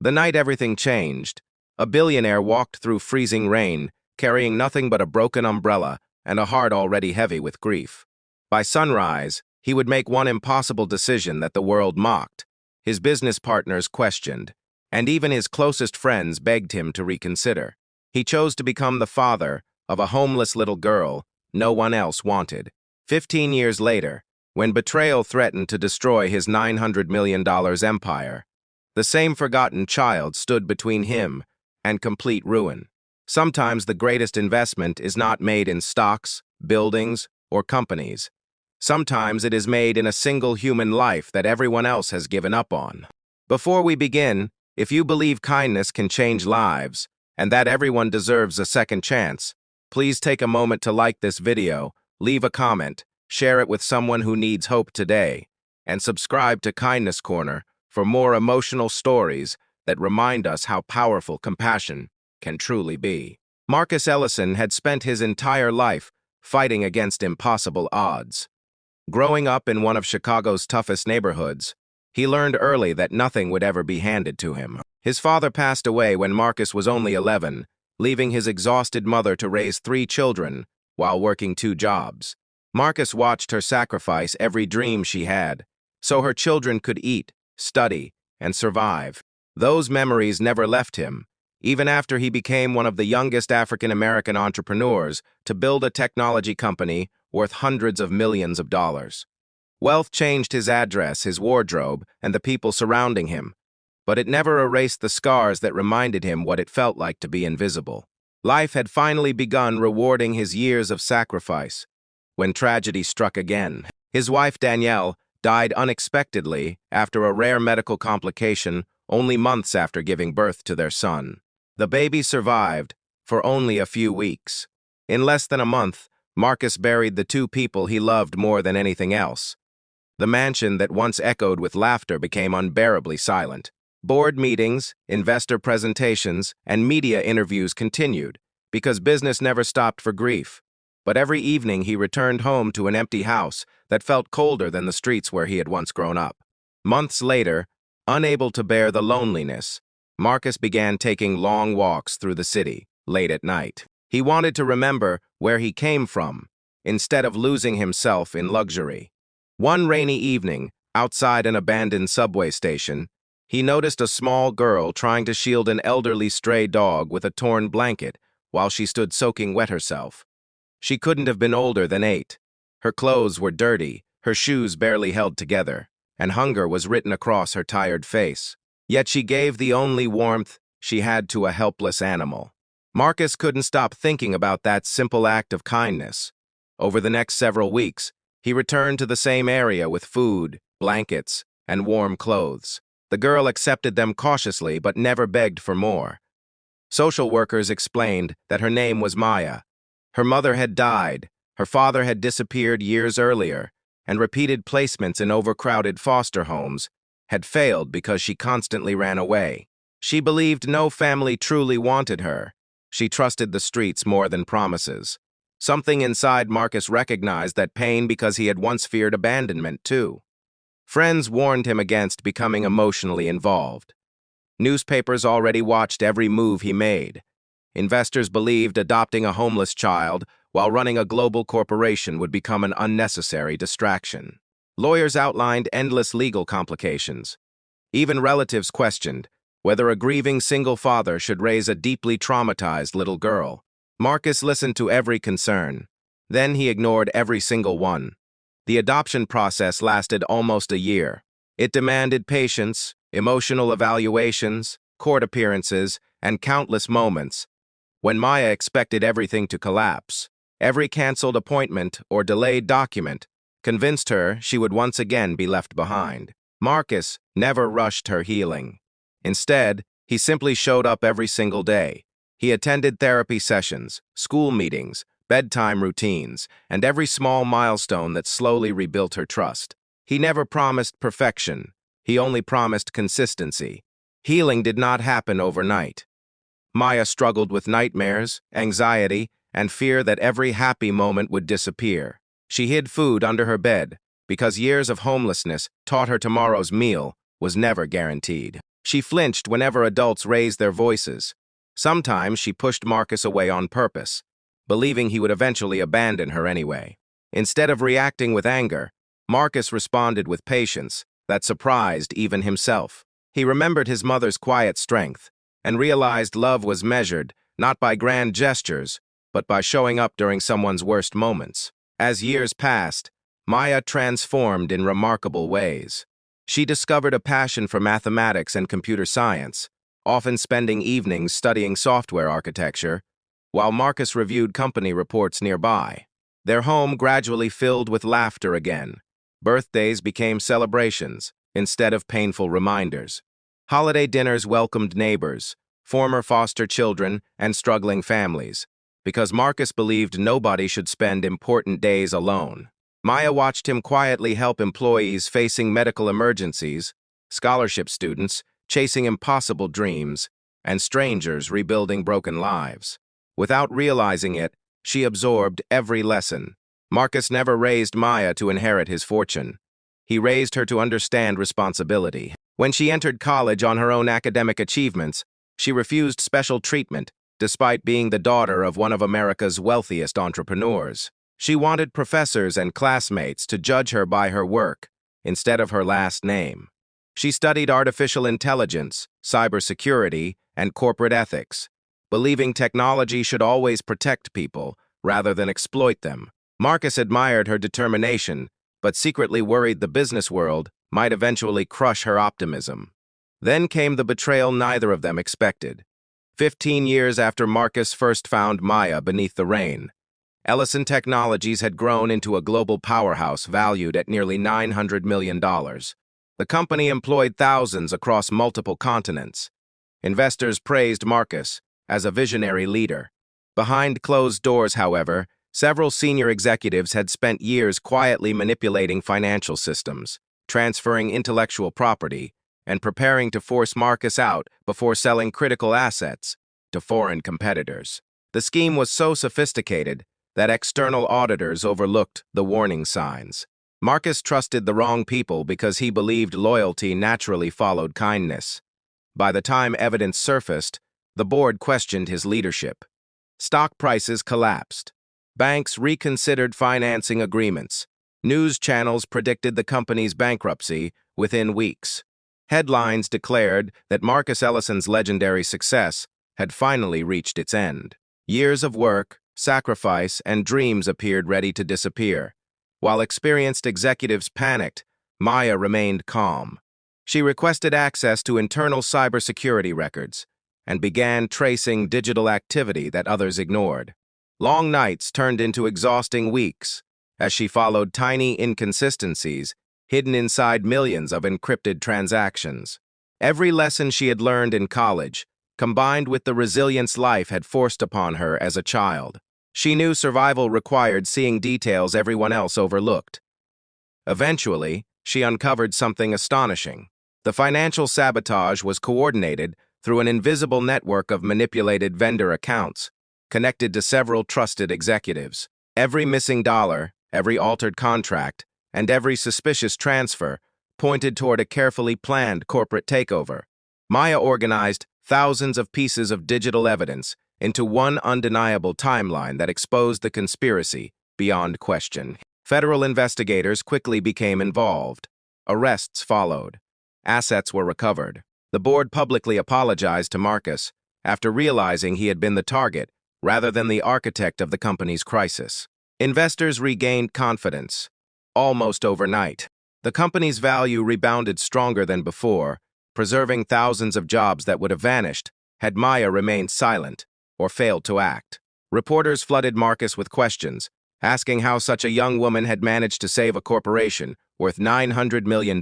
The night everything changed, a billionaire walked through freezing rain, carrying nothing but a broken umbrella and a heart already heavy with grief. By sunrise, he would make one impossible decision that the world mocked. His business partners questioned, and even his closest friends begged him to reconsider. He chose to become the father of a homeless little girl no one else wanted. 15 years later, when betrayal threatened to destroy his $900 million empire, the same forgotten child stood between him and complete ruin. Sometimes the greatest investment is not made in stocks, buildings, or companies. Sometimes it is made in a single human life that everyone else has given up on. Before we begin, if you believe kindness can change lives and that everyone deserves a second chance, please take a moment to like this video, leave a comment, share it with someone who needs hope today, and subscribe to Kindness Corner for more emotional stories that remind us how powerful compassion can truly be. Marcus Ellison had spent his entire life fighting against impossible odds. Growing up in one of Chicago's toughest neighborhoods, he learned early that nothing would ever be handed to him. His father passed away when Marcus was only 11, leaving his exhausted mother to raise 3 children while working 2 jobs. Marcus watched her sacrifice every dream she had, so her children could eat, study, and survive. Those memories never left him, even after he became one of the youngest African-American entrepreneurs to build a technology company worth hundreds of millions of dollars. Wealth changed his address, his wardrobe, and the people surrounding him, but it never erased the scars that reminded him what it felt like to be invisible. Life had finally begun rewarding his years of sacrifice when tragedy struck again. His wife, Danielle, died unexpectedly after a rare medical complication only months after giving birth to their son. The baby survived for only a few weeks. In less than a month, Marcus buried the 2 people he loved more than anything else. The mansion that once echoed with laughter became unbearably silent. Board meetings, investor presentations, and media interviews continued because business never stopped for grief. But every evening he returned home to an empty house that felt colder than the streets where he had once grown up. Months later, unable to bear the loneliness, Marcus began taking long walks through the city, late at night. He wanted to remember where he came from, instead of losing himself in luxury. One rainy evening, outside an abandoned subway station, he noticed a small girl trying to shield an elderly stray dog with a torn blanket while she stood soaking wet herself. She couldn't have been older than 8. Her clothes were dirty, her shoes barely held together, and hunger was written across her tired face. Yet she gave the only warmth she had to a helpless animal. Marcus couldn't stop thinking about that simple act of kindness. Over the next several weeks, he returned to the same area with food, blankets, and warm clothes. The girl accepted them cautiously but never begged for more. Social workers explained that her name was Maya. Her mother had died, her father had disappeared years earlier, and repeated placements in overcrowded foster homes had failed because she constantly ran away. She believed no family truly wanted her. She trusted the streets more than promises. Something inside Marcus recognized that pain because he had once feared abandonment, too. Friends warned him against becoming emotionally involved. Newspapers already watched every move he made. Investors believed adopting a homeless child while running a global corporation would become an unnecessary distraction. Lawyers outlined endless legal complications. Even relatives questioned whether a grieving single father should raise a deeply traumatized little girl. Marcus listened to every concern. Then he ignored every single one. The adoption process lasted almost a year. It demanded patience, emotional evaluations, court appearances, and countless moments when Maya expected everything to collapse. Every canceled appointment or delayed document convinced her she would once again be left behind. Marcus never rushed her healing. Instead, he simply showed up every single day. He attended therapy sessions, school meetings, bedtime routines, and every small milestone that slowly rebuilt her trust. He never promised perfection. He only promised consistency. Healing did not happen overnight. Maya struggled with nightmares, anxiety, and fear that every happy moment would disappear. She hid food under her bed because years of homelessness taught her tomorrow's meal was never guaranteed. She flinched whenever adults raised their voices. Sometimes she pushed Marcus away on purpose, believing he would eventually abandon her anyway. Instead of reacting with anger, Marcus responded with patience that surprised even himself. He remembered his mother's quiet strength and realized love was measured not by grand gestures, but by showing up during someone's worst moments. As years passed, Maya transformed in remarkable ways. She discovered a passion for mathematics and computer science, often spending evenings studying software architecture, while Marcus reviewed company reports nearby. Their home gradually filled with laughter again. Birthdays became celebrations instead of painful reminders. Holiday dinners welcomed neighbors, former foster children, and struggling families, because Marcus believed nobody should spend important days alone. Maya watched him quietly help employees facing medical emergencies, scholarship students chasing impossible dreams, and strangers rebuilding broken lives. Without realizing it, she absorbed every lesson. Marcus never raised Maya to inherit his fortune. He raised her to understand responsibility. When she entered college on her own academic achievements, she refused special treatment, despite being the daughter of one of America's wealthiest entrepreneurs. She wanted professors and classmates to judge her by her work, instead of her last name. She studied artificial intelligence, cybersecurity, and corporate ethics, believing technology should always protect people rather than exploit them. Marcus admired her determination, but secretly worried the business world might eventually crush her optimism. Then came the betrayal neither of them expected. 15 years after Marcus first found Maya beneath the rain, Ellison Technologies had grown into a global powerhouse valued at nearly $900 million. The company employed thousands across multiple continents. Investors praised Marcus as a visionary leader. Behind closed doors, however, several senior executives had spent years quietly manipulating financial systems, transferring intellectual property, and preparing to force Marcus out before selling critical assets to foreign competitors. The scheme was so sophisticated that external auditors overlooked the warning signs. Marcus trusted the wrong people because he believed loyalty naturally followed kindness. By the time evidence surfaced, the board questioned his leadership. Stock prices collapsed. Banks reconsidered financing agreements. News channels predicted the company's bankruptcy within weeks. Headlines declared that Marcus Ellison's legendary success had finally reached its end. Years of work, sacrifice, and dreams appeared ready to disappear. While experienced executives panicked, Maya remained calm. She requested access to internal cybersecurity records and began tracing digital activity that others ignored. Long nights turned into exhausting weeks as she followed tiny inconsistencies hidden inside millions of encrypted transactions. Every lesson she had learned in college, combined with the resilience life had forced upon her as a child. She knew survival required seeing details everyone else overlooked. Eventually, she uncovered something astonishing. The financial sabotage was coordinated through an invisible network of manipulated vendor accounts, connected to several trusted executives. Every missing dollar, every altered contract, and every suspicious transfer pointed toward a carefully planned corporate takeover. Maya organized thousands of pieces of digital evidence into one undeniable timeline that exposed the conspiracy beyond question. Federal investigators quickly became involved. Arrests followed. Assets were recovered. The board publicly apologized to Marcus after realizing he had been the target rather than the architect of the company's crisis. Investors regained confidence, almost overnight. The company's value rebounded stronger than before, preserving thousands of jobs that would have vanished had Maya remained silent or failed to act. Reporters flooded Marcus with questions, asking how such a young woman had managed to save a corporation worth $900 million.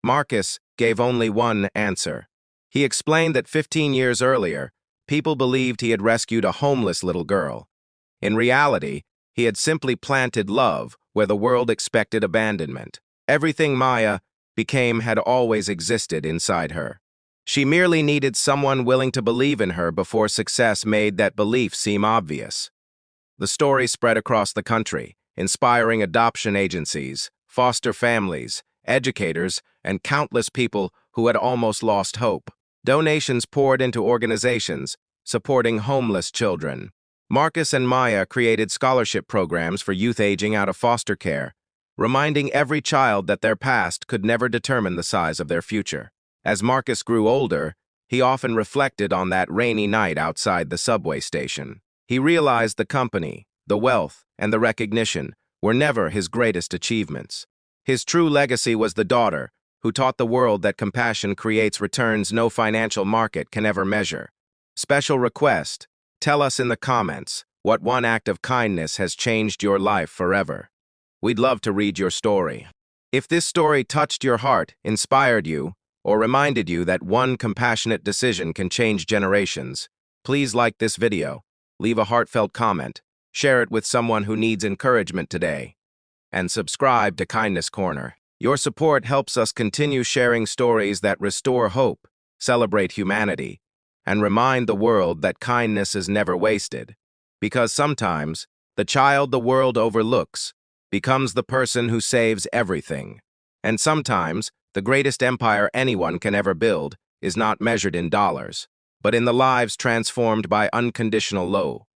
Marcus gave only one answer. He explained that 15 years earlier, people believed he had rescued a homeless little girl. In reality, he had simply planted love where the world expected abandonment. Everything Maya became had always existed inside her. She merely needed someone willing to believe in her before success made that belief seem obvious. The story spread across the country, inspiring adoption agencies, foster families, educators, and countless people who had almost lost hope. Donations poured into organizations supporting homeless children. Marcus and Maya created scholarship programs for youth aging out of foster care, reminding every child that their past could never determine the size of their future. As Marcus grew older, he often reflected on that rainy night outside the subway station. He realized the company, the wealth, and the recognition were never his greatest achievements. His true legacy was the daughter, who taught the world that compassion creates returns no financial market can ever measure. Special request: tell us in the comments what one act of kindness has changed your life forever. We'd love to read your story. If this story touched your heart, inspired you, or reminded you that one compassionate decision can change generations, please like this video, leave a heartfelt comment, share it with someone who needs encouragement today, and subscribe to Kindness Corner. Your support helps us continue sharing stories that restore hope, celebrate humanity, and remind the world that kindness is never wasted. Because sometimes, the child the world overlooks becomes the person who saves everything. And sometimes, the greatest empire anyone can ever build is not measured in dollars, but in the lives transformed by unconditional love.